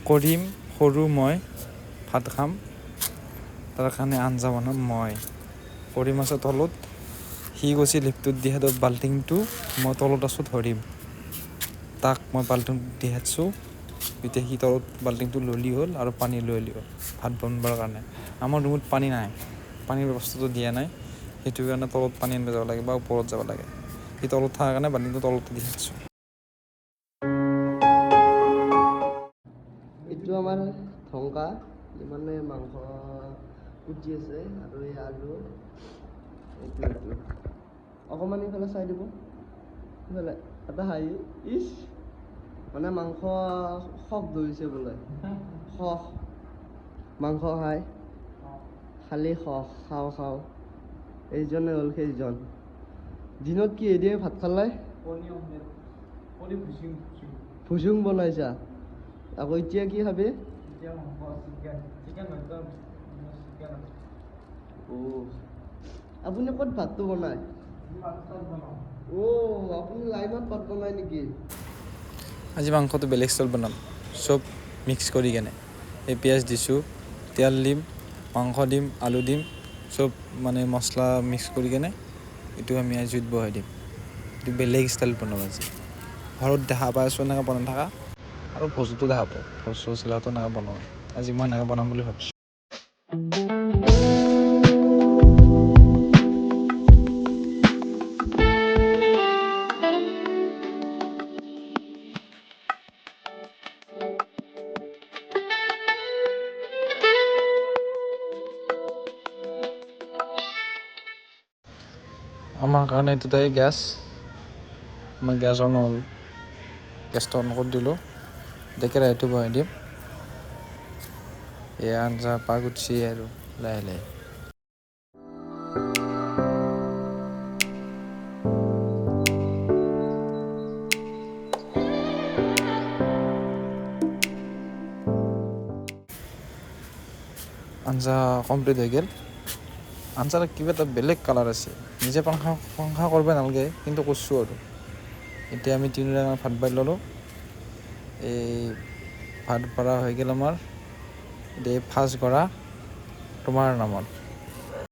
কৰিম সৰু মই ভাত খাম তাৰ কাৰণে আঞ্জা বনাম মই। কৰিম আছে তলত, সি গৈছে লিফ্টত দি হাতত বাল্টিংটো, মই তলত আছোঁ ধৰিম। তাক মই বাল্টিং দি হাতছোঁ, এতিয়া সি তলত বাল্টিংটো ল'লি হ'ল আৰু পানী লৈ হ'ল ভাত বনাবৰ কাৰণে। আমাৰ ৰুমত পানী নাই, পানীৰ ব্যৱস্থাটো দিয়া নাই, সেইটো কাৰণে তলত পানী আনিব যাব লাগে বা ওপৰত যাব লাগে। সি তলত থকাৰ কাৰণে বাল্টিংটো তলত দি হাতছোঁ। এইটো আমাৰ ধংকা, মানে মাংস কুটি আছে আৰু এই আলু এইটো অকণমান এইফালে চাই দিব, ইফালে এটা হাঁহি ইচ মানে মাংস শখ ধৰিছে বোলে, শখ মাংস খালি খাওঁ এইজনে হ'ল সেইজন। দিনত কি এদিয়ে ভাত খালাই? ভুচুং বনাইছা, আকৌ এতিয়া কি খাবি? আপুনি ক'ত ভাতটো বনায়? আপুনি লাইনত ভাত বনায় নেকি? আজি মাংসটো বেলেগ ষ্টাইল বনাম, চব মিক্স কৰি কেনে। এই পিঁয়াজ দিছোঁ, তেল দিম, মাংস দিম, আলু দিম, চব মানে মছলা মিক্স কৰি কেনে এইটো আমি জুইত বহাই দিম। এইটো বেলেগ ষ্টাইল বনাম আজি। ঘৰত দেখা পাই আছোঁ এনেকৈ বনাই থকা, আৰু ভোজতো দেখা পাওঁ, ভোজ চোজগিলাতো এনেকৈ বনাওঁ। আজি মই এনেকৈ বনাম বুলি ভাবিছোঁ। আমাৰ কাৰণে এইটোতেই গেছ, মই গেছ অন হ'ল, গেছটো অন কৰি দিলোঁ, এতিয়া কেৰাহীটো বহাই দিম। এই আঞ্জা পাক উঠছি আৰু লাহে লাহে। আঞ্জা কমপ্লিট হৈ গ'ল। আঞ্জাৰ কিবা এটা বেলেগ কালাৰ আছে, নিজে প্ৰশংসা কৰিব নালাগে, কিন্তু কৰিছোঁ আৰু। এতিয়া আমি তিনিওটা ভাত বাঢ়ি ল'লোঁ, এই ভাত বাঢ়া হৈ গ'ল আমাৰ। এতিয়া ফাৰ্ষ্ট গৰা তোমাৰ নামত।